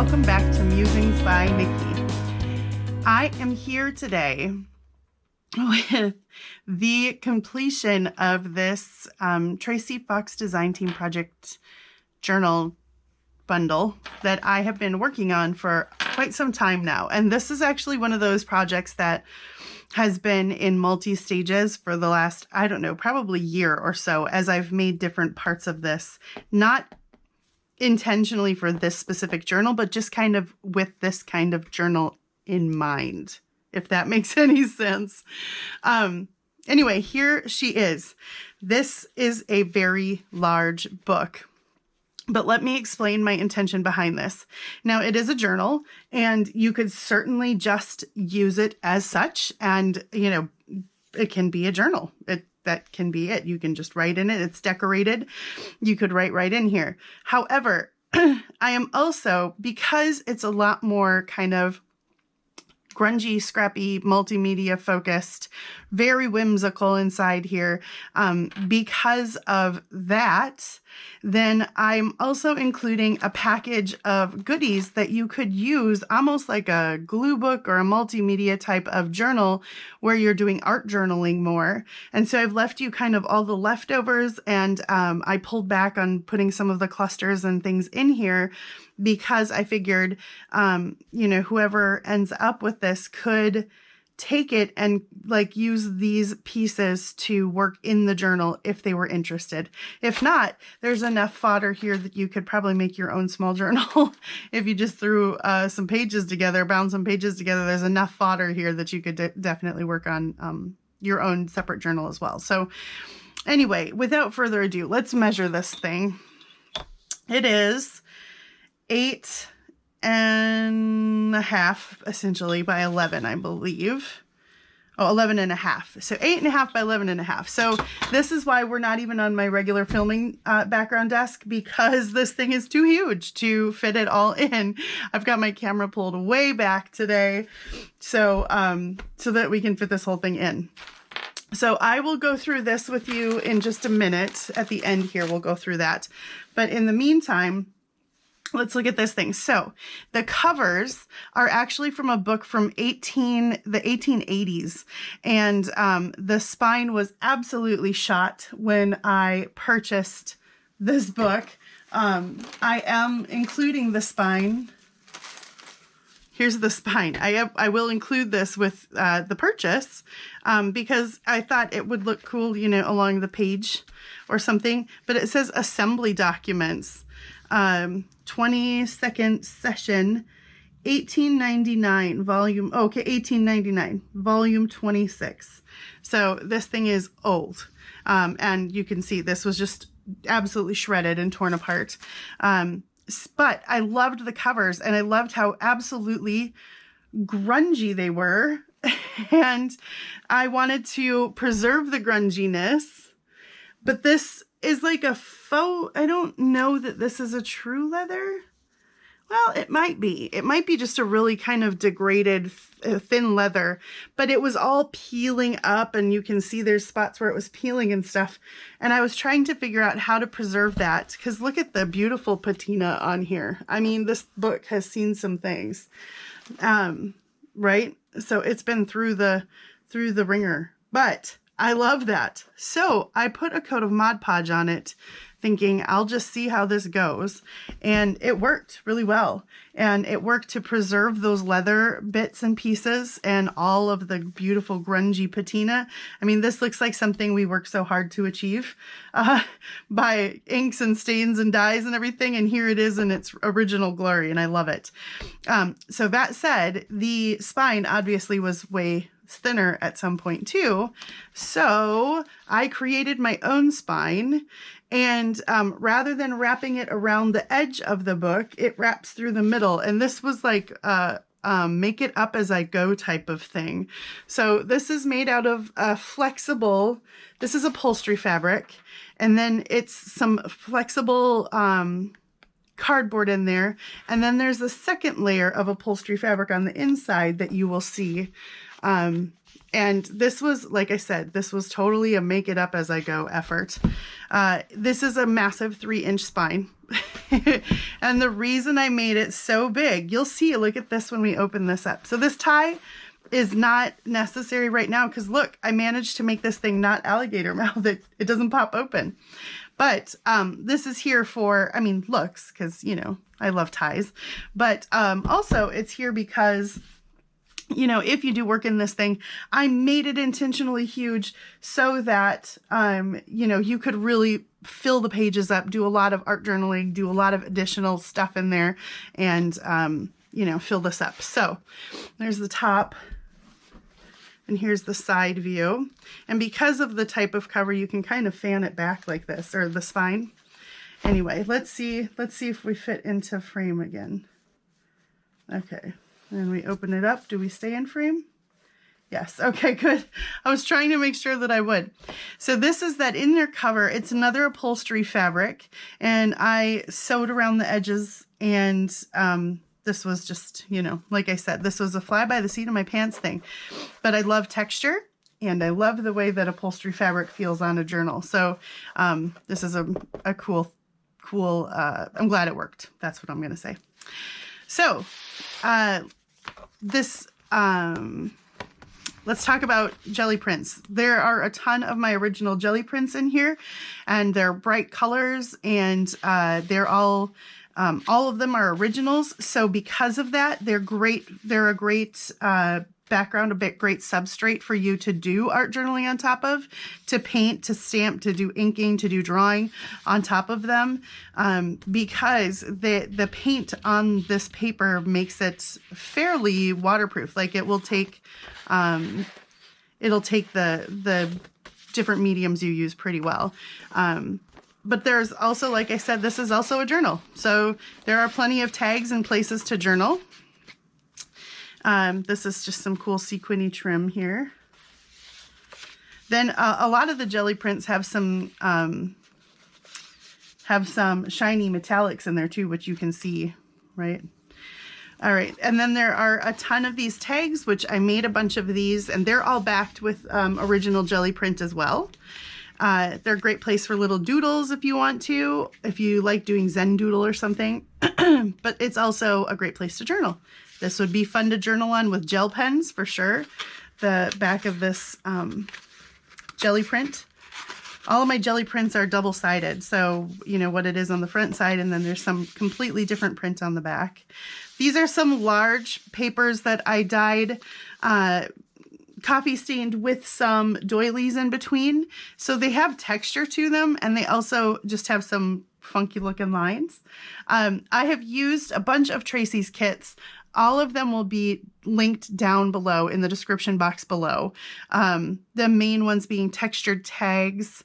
welcome back to Musings by Nikki. I am here today with the completion of this Tracie Fox Design Team Project journal bundle that I have been working on for quite some time now. And this is actually one of those projects that has been in multi-stages for the last, I don't know, probably year or so, as I've made different parts of this, not intentionally for this specific journal, but just kind of with this kind of journal in mind, if that makes any sense. Anyway, here she is. This is a very large book, but let me explain my intention behind this. Now, it is a journal, and you could certainly just use it as such, and, you know, it can be a journal. That can be it. You can just write in it. It's decorated. You could write right in here. However, I am also, because it's a lot more kind of grungy, scrappy, multimedia focused, very whimsical inside here. Because of that, then I'm also including a package of goodies that you could use almost like a glue book or a multimedia type of journal where you're doing art journaling more. And so I've left you kind of all the leftovers, and I pulled back on putting some of the clusters and things in here because I figured, you know, whoever ends up with this could take it and like use these pieces to work in the journal if they were interested. If not, there's enough fodder here that you could probably make your own small journal. If you just threw some pages together, bound some pages together, there's enough fodder here that you could definitely work on your own separate journal as well. So anyway, without further ado, let's measure this thing. It is 8.5 essentially by 11, I believe. Oh, 11.5. So 8.5 by 11.5. So this is why we're not even on my regular filming background desk, because this thing is too huge to fit it all in. I've got my camera pulled way back today, so that we can fit this whole thing in. So I will go through this with you in just a minute. At the end here, we'll go through that. But in the meantime, let's look at this thing. So the covers are actually from a book from the 1880s. And the spine was absolutely shot when I purchased this book. I am including the spine. Here's the spine. I will include this with the purchase because I thought it would look cool, you know, along the page or something. But it says assembly documents. 22nd session, 1899 volume. Okay, 1899 volume 26. So this thing is old, and you can see this was just absolutely shredded and torn apart. But I loved the covers, and I loved how absolutely grungy they were, and I wanted to preserve the grunginess. But this is like a faux, I don't know that this is a true leather. Well, it might be. It might be just a really kind of degraded thin leather, but it was all peeling up, and you can see there's spots where it was peeling and stuff. And I was trying to figure out how to preserve that, because look at the beautiful patina on here. I mean, this book has seen some things, right? So it's been through the ringer, but I love that. So I put a coat of Mod Podge on it, thinking I'll just see how this goes. And it worked really well. And it worked to preserve those leather bits and pieces and all of the beautiful grungy patina. I mean, this looks like something we worked so hard to achieve by inks and stains and dyes and everything. And here it is in its original glory, and I love it. So that said, the spine obviously was way thinner at some point too. So I created my own spine, and rather than wrapping it around the edge of the book, it wraps through the middle. And this was like make it up as I go type of thing. So this is made out of flexible, this is upholstery fabric, and then it's some flexible cardboard in there. And then there's a second layer of upholstery fabric on the inside that you will see. And this was, like I said, this was totally a make it up as I go effort. This is a massive 3-inch spine. And the reason I made it so big, you'll see, look at this when we open this up. So this tie is not necessary right now because look, I managed to make this thing not alligator mouth. It doesn't pop open. But this is here for, I mean, looks, because, you know, I love ties. But also it's here because, you know, if you do work in this thing, I made it intentionally huge so that, you know, you could really fill the pages up, do a lot of art journaling, do a lot of additional stuff in there, and, you know, fill this up. So there's the top. And here's the side view. And because of the type of cover, you can kind of fan it back like this, or the spine. Anyway, let's see if we fit into frame again. Okay, and we open it up. Do we stay in frame? Yes, okay, good. I was trying to make sure that I would. So this is that inner cover. It's another upholstery fabric, and I sewed around the edges, and this was just, you know, like I said, this was a fly by the seat of my pants thing. But I love texture, and I love the way that upholstery fabric feels on a journal. So this is a cool, I'm glad it worked. That's what I'm going to say. So let's talk about jelly prints. There are a ton of my original jelly prints in here, and they're bright colors, and they're all of them are originals. So because of that, they're great. They're a great background, great substrate for you to do art journaling on top of, to paint, to stamp, to do inking, to do drawing on top of them, because the paint on this paper makes it fairly waterproof. Like it will take, it'll take the different mediums you use pretty well. But there's also, like I said, this is also a journal. So there are plenty of tags and places to journal. This is just some cool sequiny trim here. Then a lot of the jelly prints have some shiny metallics in there too, which you can see, right? All right, and then there are a ton of these tags, which I made a bunch of these, and they're all backed with original jelly print as well. They're a great place for little doodles if you want to, if you like doing Zen doodle or something, but it's also a great place to journal. This would be fun to journal on with gel pens for sure. The back of this jelly print. All of my jelly prints are double-sided, so you know what it is on the front side, and then there's some completely different print on the back. These are some large papers that I dyed coffee stained with some doilies in between. So they have texture to them, and they also just have some funky looking lines. I have used a bunch of Tracie's kits. All of them will be linked down below in the description box below. The main ones being textured tags,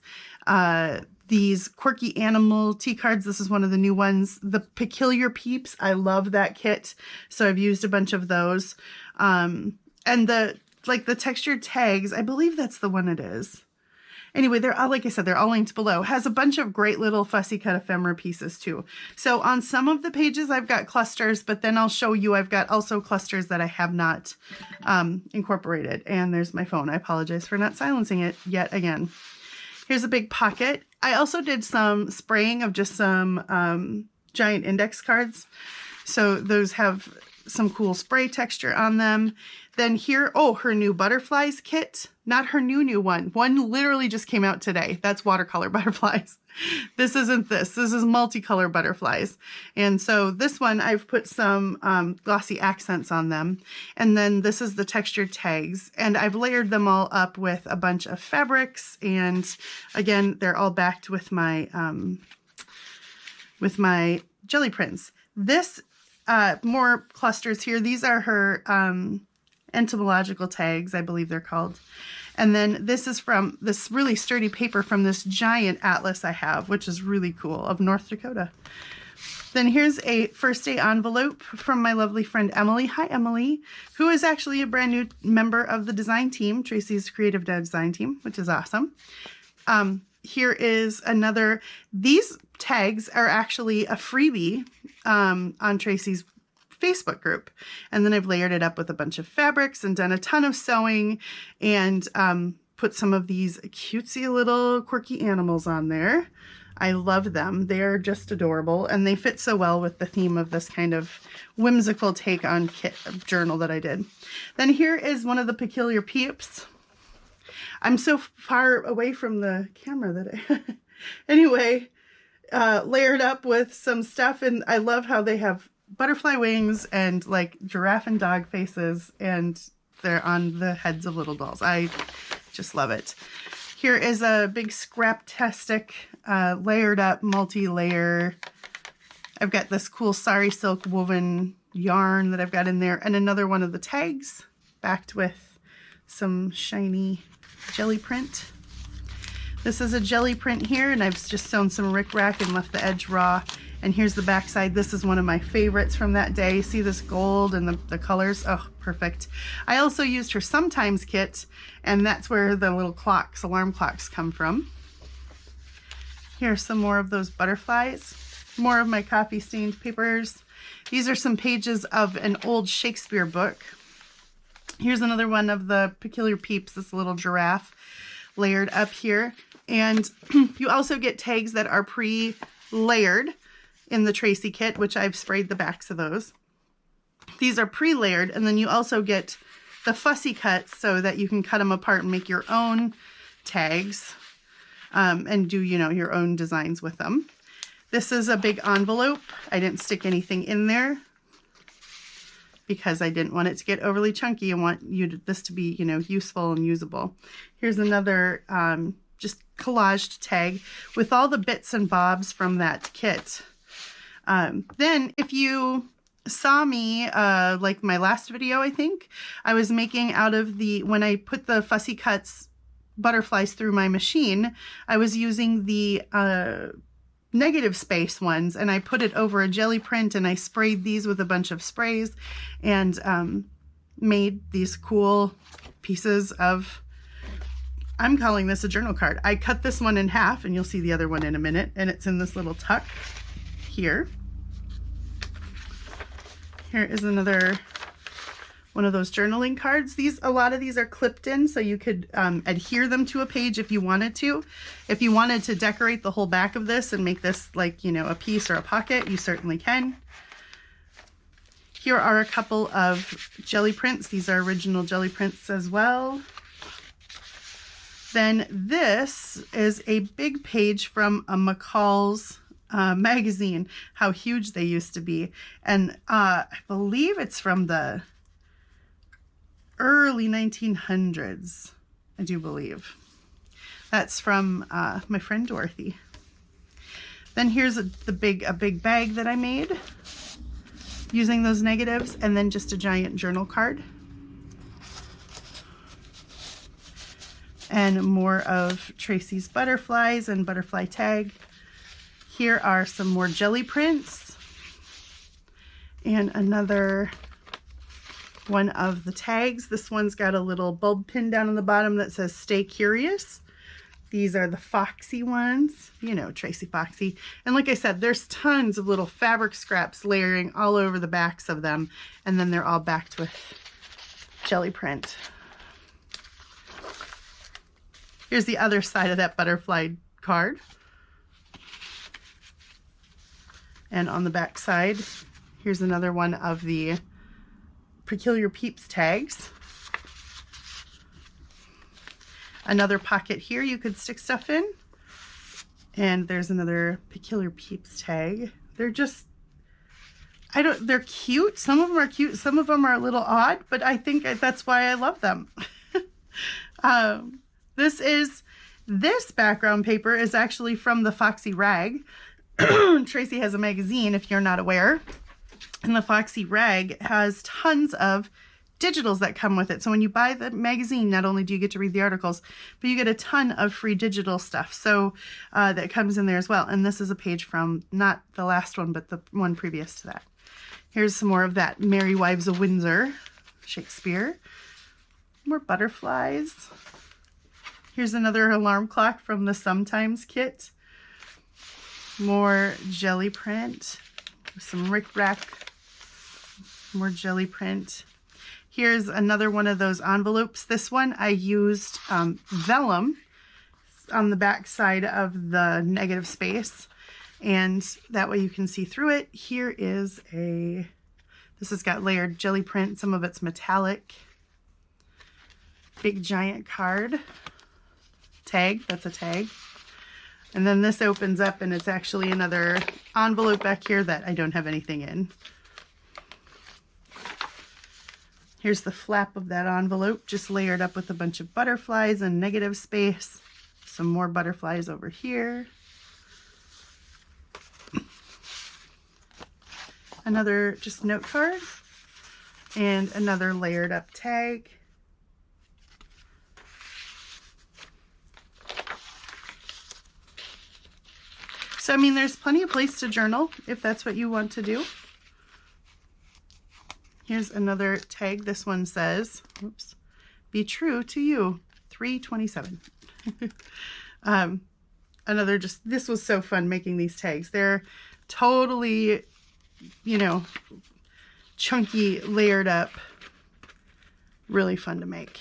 these quirky animal tea cards. This is one of the new ones. The Peculiar Peeps. I love that kit. So I've used a bunch of those. And the textured tags, I believe that's the one it is. Anyway, they're all, like I said, they're all linked below. Has a bunch of great little fussy cut ephemera pieces too. So on some of the pages, I've got clusters, but then I'll show you I've got also clusters that I have not incorporated. And there's my phone. I apologize for not silencing it yet again. Here's a big pocket. I also did some spraying of just some giant index cards. So those have some cool spray texture on them. Then here, oh, her new butterflies kit. Not her new one. One literally just came out today. That's watercolor butterflies. This isn't this. This is multicolor butterflies. And so this one, I've put some glossy accents on them. And then this is the textured tags. And I've layered them all up with a bunch of fabrics. And again, they're all backed with my jelly prints. This, more clusters here. These are her entomological tags, I believe they're called. And then this is from this really sturdy paper from this giant atlas I have, which is really cool, of North Dakota. Then here's a first day envelope from my lovely friend Emily. Hi, Emily, who is actually a brand new member of the design team, Tracie's creative design team, which is awesome. Here is another. These tags are actually a freebie on Tracie's Facebook group. And then I've layered it up with a bunch of fabrics and done a ton of sewing and put some of these cutesy little quirky animals on there. I love them. They're just adorable, and they fit so well with the theme of this kind of whimsical take on kit journal that I did. Then here is one of the Peculiar Peeps. I'm so far away from the camera that I... Anyway, layered up with some stuff, and I love how they have butterfly wings and like giraffe and dog faces, and they're on the heads of little dolls. I just love it. Here is a big scrap-tastic, layered up, multi-layer. I've got this cool sari silk woven yarn that I've got in there, and another one of the tags backed with some shiny jelly print. This is a jelly print here, and I've just sewn some rickrack and left the edge raw. And here's the back side. This is one of my favorites from that day. See this gold and the colors? Oh, perfect. I also used her Sometimes kit, and that's where the little clocks, alarm clocks, come from. Here's some more of those butterflies. More of my coffee stained papers. These are some pages of an old Shakespeare book. Here's another one of the Peculiar Peeps, this little giraffe layered up here. And you also get tags that are pre-layered in the Tracie kit, which I've sprayed the backs of those. These are pre-layered, and then you also get the Fussy cuts so that you can cut them apart and make your own tags and do, you know, your own designs with them. This is a big envelope. I didn't stick anything in there because I didn't want it to get overly chunky. I want this to be, you know, useful and usable. Here's another just collaged tag with all the bits and bobs from that kit. Then if you saw me, like my last video, I think, I was making out of the, when I put the Fussy Cuts butterflies through my machine, I was using the negative space ones, and I put it over a jelly print, and I sprayed these with a bunch of sprays, and made these cool pieces of, I'm calling this a journal card. I cut this one in half, and you'll see the other one in a minute, and it's in this little tuck here. Here is another one of those journaling cards. A lot of these are clipped in, so you could adhere them to a page if you wanted to. If you wanted to decorate the whole back of this and make this like, you know, a piece or a pocket, you certainly can. Here are a couple of jelly prints. These are original jelly prints as well. Then this is a big page from a McCall's magazine, how huge they used to be. And I believe it's from the early 1900s, I do believe. That's from my friend Dorothy. Then here's a big bag that I made using those negatives, and then just a giant journal card. And more of Tracie's butterflies and butterfly tag. Here are some more jelly prints and another one of the tags. This one's got a little bulb pin down on the bottom that says "Stay Curious." These are the Foxy ones, you know, Tracie Foxy. And like I said, there's tons of little fabric scraps layering all over the backs of them, and then they're all backed with jelly print. Here's the other side of that butterfly card. And on the back side, here's another one of the Peculiar Peeps tags. Another pocket here you could stick stuff in. And there's another Peculiar Peeps tag. They're just, they're cute. Some of them are cute. Some of them are a little odd, but I think that's why I love them. This background paper is actually from the Foxy Rag. Tracie has a magazine, if you're not aware, and the Foxy Rag has tons of digitals that come with it. So when you buy the magazine, not only do you get to read the articles, but you get a ton of free digital stuff. So that comes in there as well. And this is a page from not the last one, but the one previous to that. Here's some more of that Merry Wives of Windsor, Shakespeare. More butterflies. Here's another alarm clock from the Sometimes kit. More jelly print, some rickrack, more jelly print. Here's another one of those envelopes. This one I used vellum, on the back side of the negative space, and that way you can see through it. Here is this has got layered jelly print. Some of it's metallic. Big giant card. Tag, that's a tag. And then this opens up and it's actually another envelope back here that I don't have anything in. Here's the flap of that envelope, just layered up with a bunch of butterflies and negative space. Some more butterflies over here. Another just note card and another layered up tag. So, I mean, there's plenty of place to journal if that's what you want to do. Here's another tag. This one says, oops, be true to you, 3/27. Another this was so fun making these tags. They're totally, you know, chunky, layered up, really fun to make.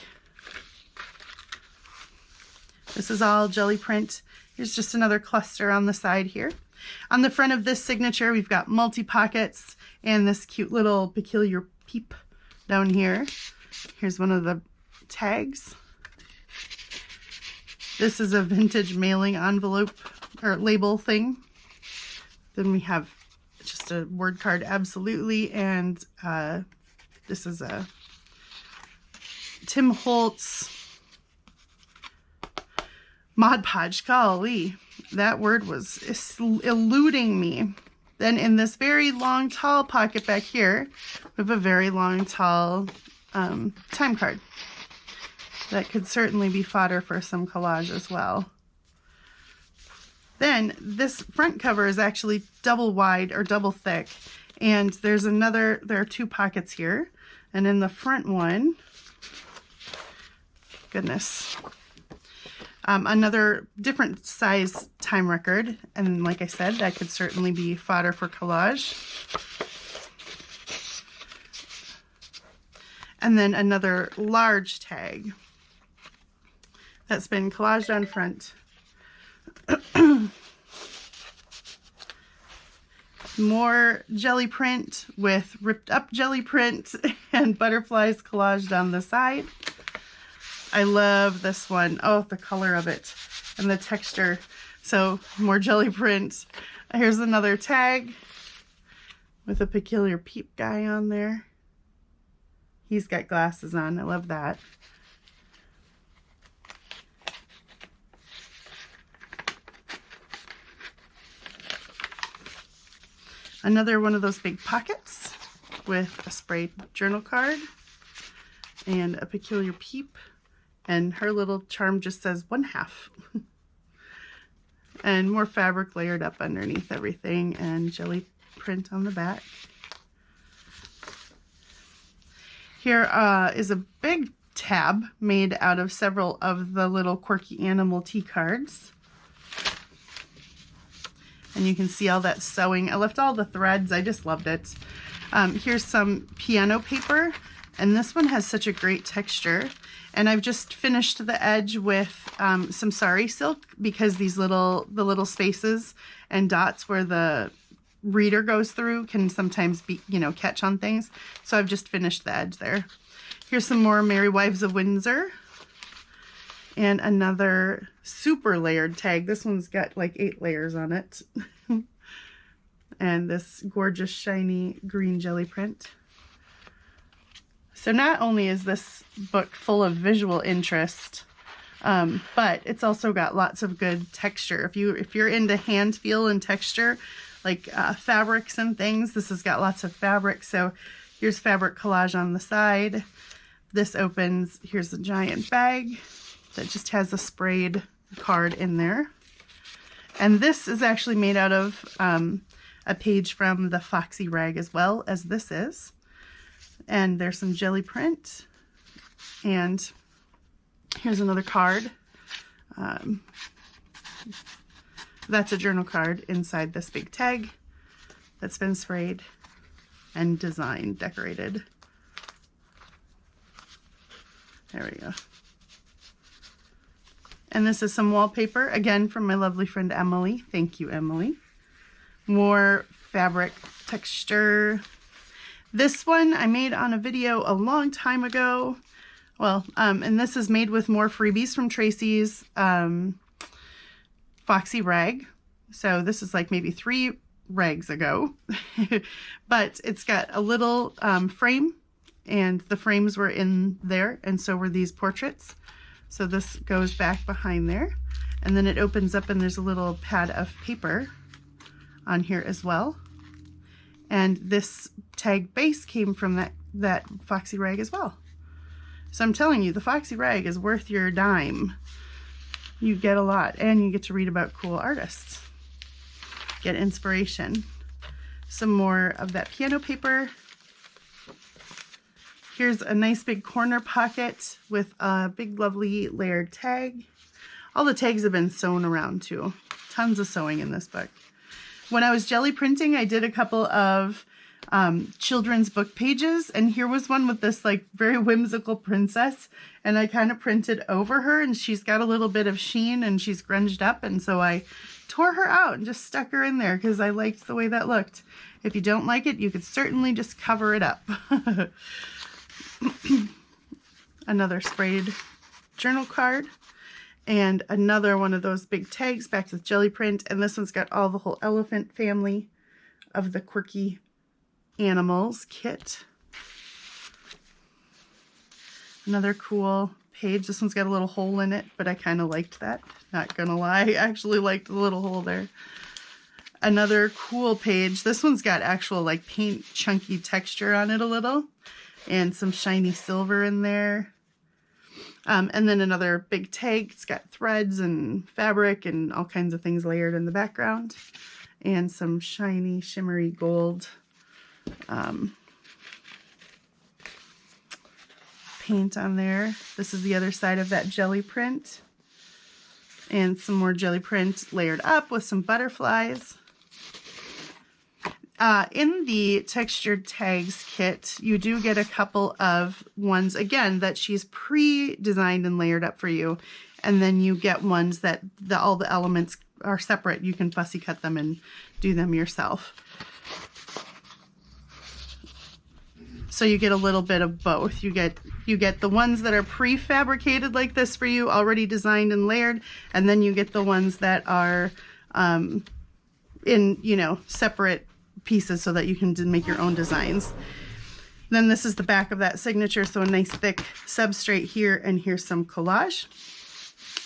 This is all jelly print. Here's just another cluster on the side here. On the front of this signature, we've got multi-pockets and this cute little peculiar peep down here. Here's one of the tags. This is a vintage mailing envelope or label thing. Then we have just a word card, absolutely, and this is a Tim Holtz Mod Podge. Golly, that word was eluding me. Then in this very long, tall pocket back here, we have a very long, tall time card. That could certainly be fodder for some collage as well. Then this front cover is actually double wide or double thick. And there are two pockets here. And in the front one, goodness, another different size time record. And like I said, that could certainly be fodder for collage. And then another large tag that's been collaged on front. More jelly print with ripped up jelly print and butterflies collaged on the side. I love this one. Oh, the color of it and the texture. So more jelly print. Here's another tag with a peculiar peep guy on there. He's got glasses on. I love that. Another one of those big pockets with a sprayed journal card and a peculiar peep. And her little charm just says 1/2. And more fabric layered up underneath everything and jelly print on the back. Here is a big tab made out of several of the little Quirky Animal tea cards. And you can see all that sewing. I left all the threads. I just loved it. Here's some piano paper. And this one has such a great texture. And I've just finished the edge with some sari silk because the little spaces and dots where the reader goes through can sometimes be, catch on things. So I've just finished the edge there. Here's some more Merry Wives of Windsor. And another super layered tag. This one's got like 8 layers on it. And this gorgeous shiny green jelly print. So not only is this book full of visual interest, but it's also got lots of good texture. If you're into hand feel and texture, like fabrics and things, this has got lots of fabric. So here's fabric collage on the side. This opens, here's a giant bag that just has a sprayed card in there. And this is actually made out of a page from the Foxy rag as well as this is. And there's some jelly print. And here's another card. That's a journal card inside this big tag that's been sprayed and designed, decorated. There we go. And this is some wallpaper, again, from my lovely friend Emily. Thank you, Emily. More fabric texture. This one I made on a video a long time ago. Well, and this is made with more freebies from Tracie's Foxy Rag. So this is like maybe 3 rags ago. But it's got a little frame, and the frames were in there, and so were these portraits. So this goes back behind there, and then it opens up and there's a little pad of paper on here as well. And this tag base came from that Foxy Rag as well. So I'm telling you, the Foxy Rag is worth your dime. You get a lot, and you get to read about cool artists. Get inspiration. Some more of that piano paper. Here's a nice big corner pocket with a big lovely layered tag. All the tags have been sewn around too. Tons of sewing in this book. When I was jelly printing, I did a couple of children's book pages, and here was one with this like very whimsical princess, and I kind of printed over her, and she's got a little bit of sheen and she's grunged up, and so I tore her out and just stuck her in there because I liked the way that looked. If you don't like it, you could certainly just cover it up. Another sprayed journal card, and another one of those big tags backed with jelly print, and this one's got all the whole elephant family of the Quirky animals kit. Another cool page. This one's got a little hole in it, but I kind of liked that. Not gonna lie, I actually liked the little hole there. Another cool page. This one's got actual like paint chunky texture on it a little, and some shiny silver in there. And then another big tag. It's got threads and fabric and all kinds of things layered in the background, and some shiny shimmery gold paint on there. This is the other side of that jelly print, and some more jelly print layered up with some butterflies. In the textured tags kit, you do get a couple of ones, again, that she's pre-designed and layered up for you, and then you get ones that all the elements are separate. You can fussy cut them and do them yourself. So you get a little bit of both. You get the ones that are prefabricated like this for you, already designed and layered, and then you get the ones that are in, you know, separate pieces so that you can make your own designs. Then this is the back of that signature, so a nice thick substrate here, and here's some collage.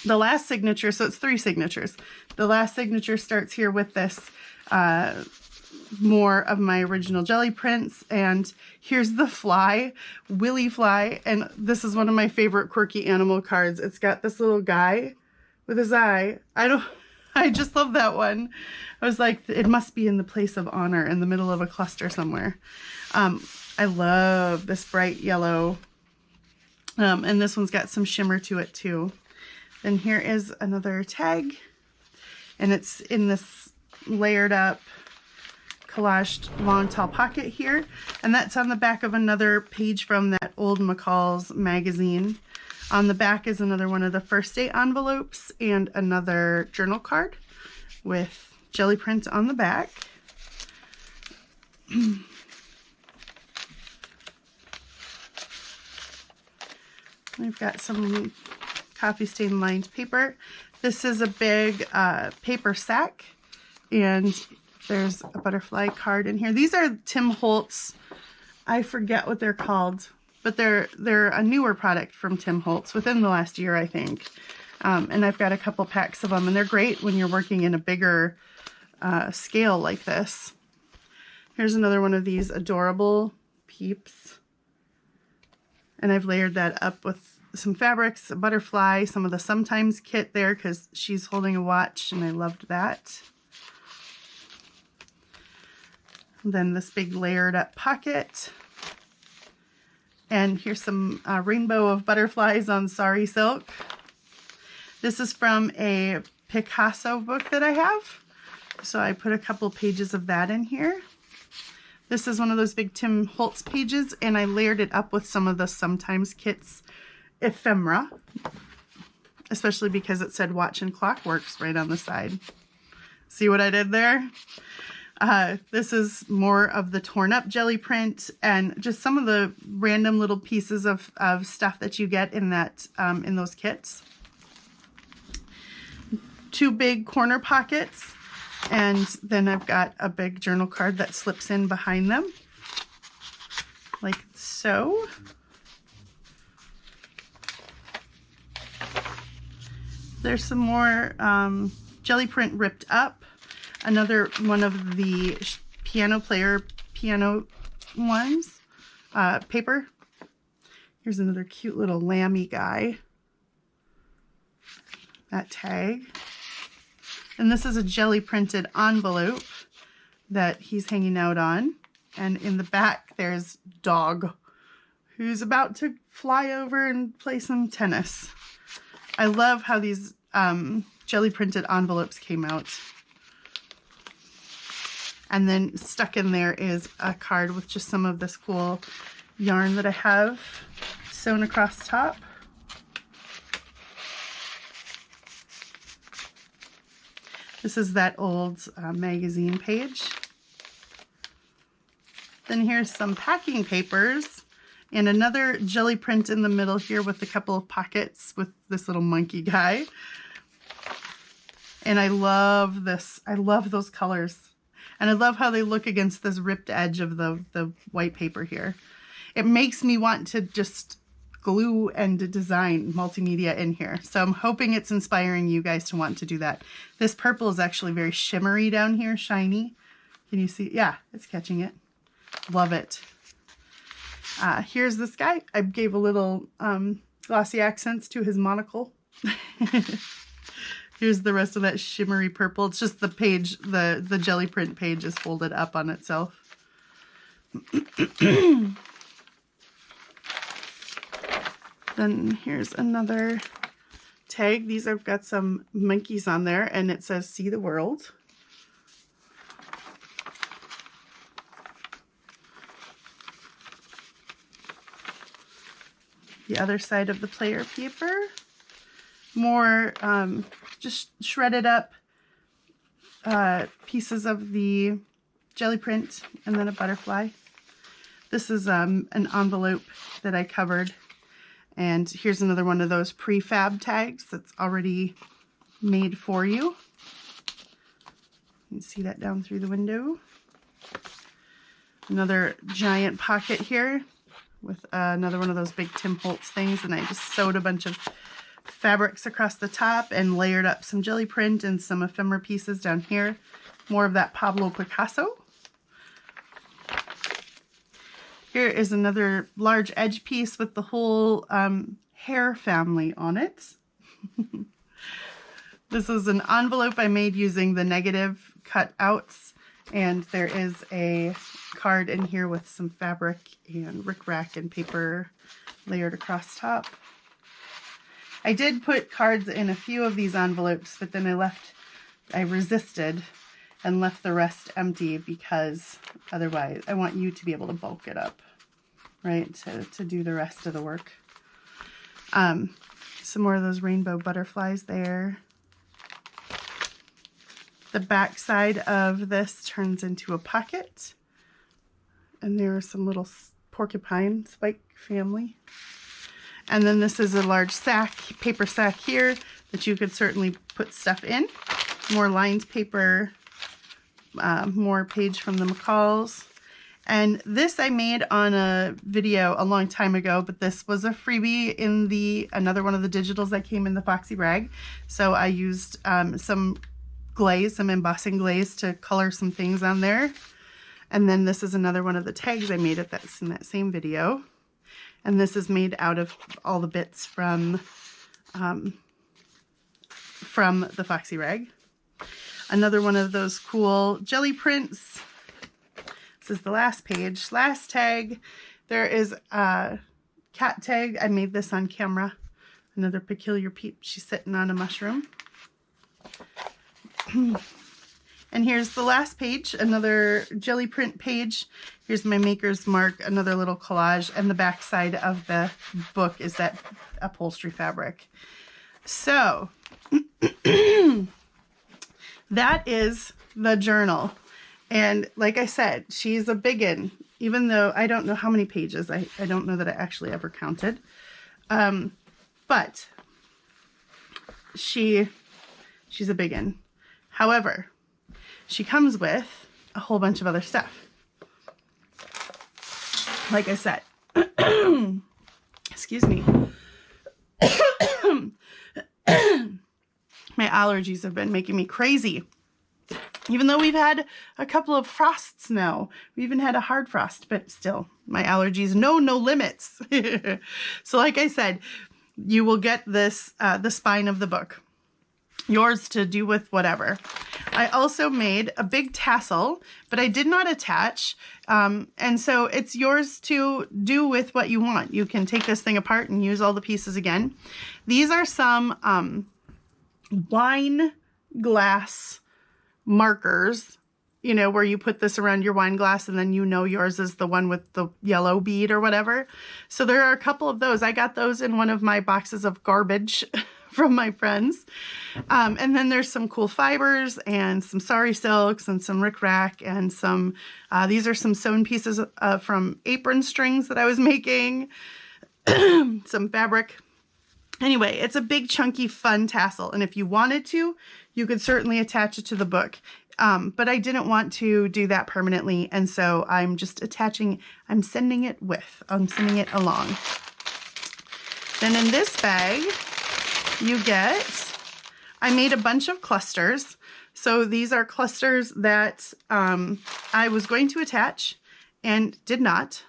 The last signature, so it's 3 signatures. The last signature starts here with this more of my original jelly prints, and here's the fly, Willy Fly, and this is one of my favorite Quirky animal cards. It's got this little guy with his eye. I just love that one. I was like, it must be in the place of honor in the middle of a cluster somewhere. I love this bright yellow, and this one's got some shimmer to it too. Then here is another tag, and it's in this layered up collaged long tall pocket here, and that's on the back of another page from that old McCall's magazine. On the back is another one of the first day envelopes and another journal card with jelly print on the back. We've got some coffee stain lined paper. This is a big paper sack, and there's a butterfly card in here. These are Tim Holtz. I forget what they're called, but they're a newer product from Tim Holtz within the last year, I think. And I've got a couple packs of them, and they're great when you're working in a bigger scale like this. Here's another one of these adorable Peeps. And I've layered that up with some fabrics, a butterfly, some of the Sometimes kit there because she's holding a watch, and I loved that. And then this big layered up pocket. And here's some rainbow of butterflies on sari silk. This is from a Picasso book that I have. So I put a couple pages of that in here. This is one of those big Tim Holtz pages, and I layered it up with some of the Sometimes Kits ephemera. especially because it said Watch and Clockworks right on the side. See what I did there? This is more of the torn up jelly print and just some of the random little pieces of stuff that you get in that in those kits. 2 big corner pockets, and then I've got a big journal card that slips in behind them, like so. There's some more jelly print ripped up. Another one of the piano ones, paper. Here's another cute little lammy guy. That tag. And this is a jelly printed envelope that he's hanging out on. And in the back, there's Dog, who's about to fly over and play some tennis. I love how these jelly printed envelopes came out. And then stuck in there is a card with just some of this cool yarn that I have sewn across top. This is that old magazine page. Then here's some packing papers and another jelly print in the middle here with a couple of pockets with this little monkey guy. And I love this. I love those colors. And I love how they look against this ripped edge of the white paper here. It makes me want to just glue and design multimedia in here. So I'm hoping it's inspiring you guys to want to do that. This purple is actually very shimmery down here, shiny. Can you see? Yeah, it's catching it. Love it. Here's this guy. I gave a little glossy accents to his monocle. Here's the rest of that shimmery purple. It's just the page, the jelly print page is folded up on itself. Then here's another tag. These have got some monkeys on there and it says See the World. The other side of the player paper. More just shredded up pieces of the jelly print and then a butterfly. This is an envelope that I covered, and here's another one of those prefab tags that's already made for you. You can see that down through the window. Another giant pocket here with another one of those big Tim Holtz things, and I just sewed a bunch of fabrics across the top and layered up some jelly print and some ephemera pieces down here. More of that Pablo Picasso. Here is another large edge piece with the whole hair family on it. This is an envelope I made using the negative cutouts, and there is a card in here with some fabric and rickrack and paper layered across top. I did put cards in a few of these envelopes, but then I resisted and left the rest empty because otherwise I want you to be able to bulk it up, right, to do the rest of the work. Some more of those rainbow butterflies there. The back side of this turns into a pocket, and there are some little porcupine spike family. And then this is a large sack, paper sack here that you could certainly put stuff in. More lined paper, more page from the McCalls. And this I made on a video a long time ago, but this was a freebie in another one of the digitals that came in the Foxy rag. So I used some glaze, some embossing glaze to color some things on there. And then this is another one of the tags I made that's in that same video. And this is made out of all the bits from the Foxy rag. Another one of those cool jelly prints. This is the last page. Last tag. There is a cat tag. I made this on camera. Another peculiar peep. She's sitting on a mushroom. And here's the last page, another jelly print page. Here's my maker's mark, another little collage, and the back side of the book is that upholstery fabric. So that is the journal. And like I said, she's a biggin, even though I don't know how many pages. I don't know that I actually ever counted. But she's a biggin. However, she comes with a whole bunch of other stuff. Like I said, excuse me. My allergies have been making me crazy. Even though we've had a couple of frosts now. We even had a hard frost, but still, my allergies know no limits. So like I said, you will get this, the spine of the book. Yours to do with whatever. I also made a big tassel, but I did not attach. And so it's yours to do with what you want. You can take this thing apart and use all the pieces again. These are some wine glass markers, you know, where you put this around your wine glass and then you know yours is the one with the yellow bead or whatever. So there are a couple of those. I got those in one of my boxes of garbage from my friends. And then there's some cool fibers and some sari silks and some rickrack and some, these are some sewn pieces from apron strings that I was making, some fabric. Anyway, it's a big, chunky, fun tassel. And if you wanted to, you could certainly attach it to the book. But I didn't want to do that permanently. And so I'm just attaching, I'm sending it along. Then in this bag, you get, I made a bunch of clusters. So these are clusters that I was going to attach and did not.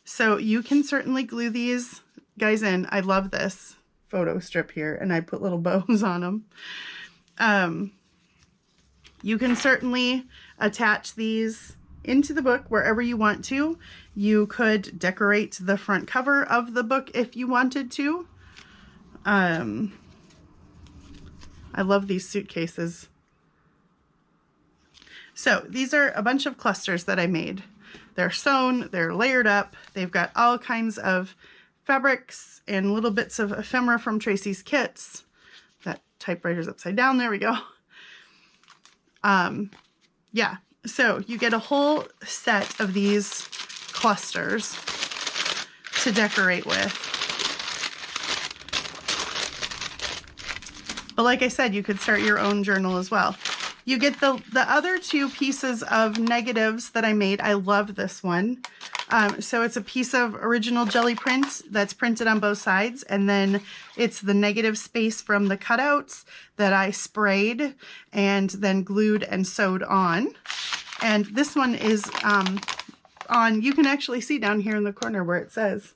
So you can certainly glue these guys in. I love this photo strip here, and I put little bows on them. You can certainly attach these into the book wherever you want to. You could decorate the front cover of the book if you wanted to. I love these suitcases. So these are a bunch of clusters that I made. They're sewn, they're layered up, they've got all kinds of fabrics and little bits of ephemera from Tracie's kits. That typewriter's upside down, there we go. Yeah, so you get a whole set of these clusters to decorate with. But like I said, you could start your own journal as well. You get the other two pieces of negatives that I made. I love this one. So it's a piece of original jelly print that's printed on both sides. And then it's the negative space from the cutouts that I sprayed and then glued and sewed on. And this one is on, you can actually see down here in the corner where it says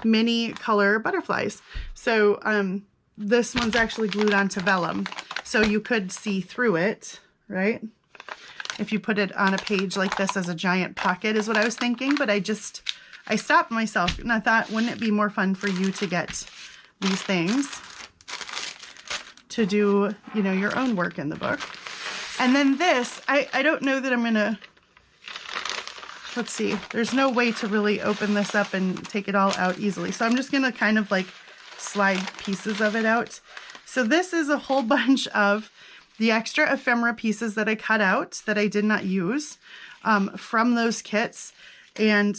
mini color butterflies. So this one's actually glued onto vellum. So you could see through it, right? If you put it on a page like this as a giant pocket is what I was thinking, but I stopped myself and I thought, wouldn't it be more fun for you to get these things to do, you know, your own work in the book. And then this, I don't know that I'm gonna, let's see, there's no way to really open this up and take it all out easily. So I'm just gonna kind of like slide pieces of it out. So this is a whole bunch of the extra ephemera pieces that I cut out that I did not use from those kits. And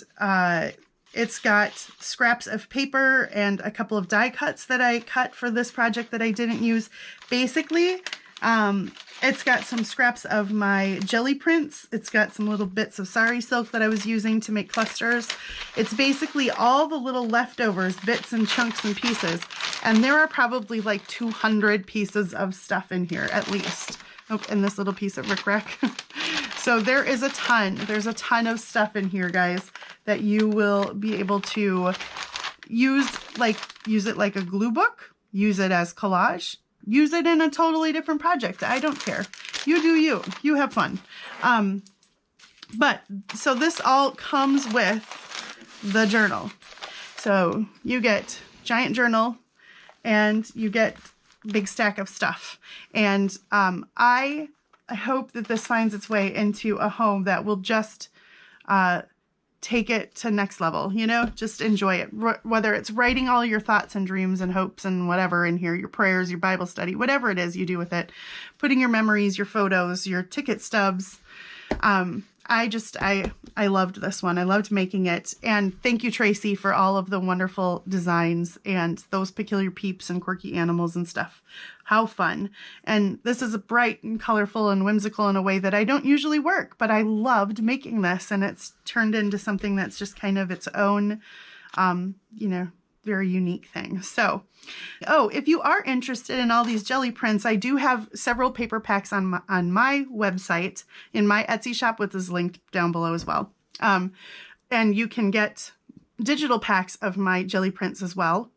it's got scraps of paper and a couple of die cuts that I cut for this project that I didn't use. Basically, it's got some scraps of my jelly prints. It's got some little bits of sari silk that I was using to make clusters. It's basically all the little leftovers, bits and chunks and pieces. And there are probably like 200 pieces of stuff in here at least. Oh, and this little piece of rickrack. So there is a ton. There's a ton of stuff in here, guys, that you will be able to use it like a glue book, use it as collage, use it in a totally different project. I don't care. You do you. You have fun. But so this all comes with the journal. So you get giant journal and you get big stack of stuff. And I hope that this finds its way into a home that will just take it to next level, you know, just enjoy it. Whether it's writing all your thoughts and dreams and hopes and whatever in here, your prayers, your Bible study, whatever it is you do with it, putting your memories, your photos, your ticket stubs. I loved this one. I loved making it. And thank you, Tracie, for all of the wonderful designs and those peculiar peeps and quirky animals and stuff. How fun. And this is bright and colorful and whimsical in a way that I don't usually work, but I loved making this, and it's turned into something that's just kind of its own, you know, very unique thing. So, if you are interested in all these jelly prints, I do have several paper packs on my website in my Etsy shop, which is linked down below as well. And you can get digital packs of my jelly prints as well.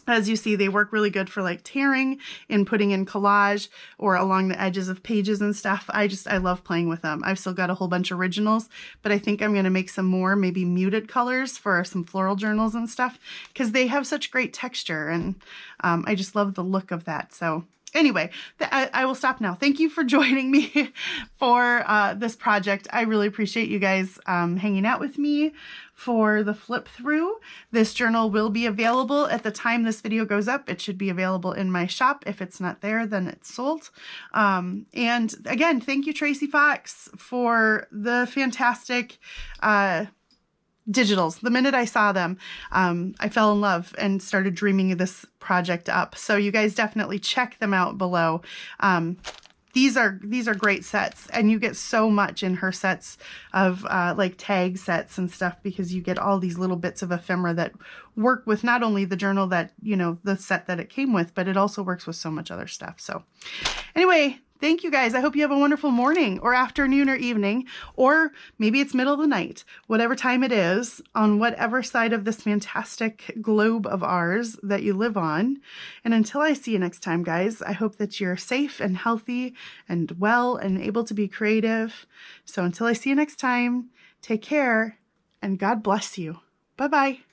As you see, they work really good for like tearing and putting in collage or along the edges of pages and stuff. I love playing with them. I've still got a whole bunch of originals, but I think I'm going to make some more, maybe muted colors for some floral journals and stuff, because they have such great texture, and I just love the look of that. So anyway, I will stop now. Thank you for joining me for this project. I really appreciate you guys hanging out with me for the flip through. This journal will be available at the time this video goes up. It should be available in my shop. If it's not there, then it's sold. And again, thank you, Tracie Fox, for the fantastic digitals. The minute I saw them, I fell in love and started dreaming this project up. So you guys definitely check them out below. These are great sets, and you get so much in her sets of like tag sets and stuff, because you get all these little bits of ephemera that work with not only the journal that, you know, the set that it came with, but it also works with so much other stuff. So anyway, thank you guys. I hope you have a wonderful morning or afternoon or evening, or maybe it's middle of the night, whatever time it is, on whatever side of this fantastic globe of ours that you live on. And until I see you next time, guys, I hope that you're safe and healthy and well and able to be creative. So until I see you next time, take care and God bless you. Bye-bye.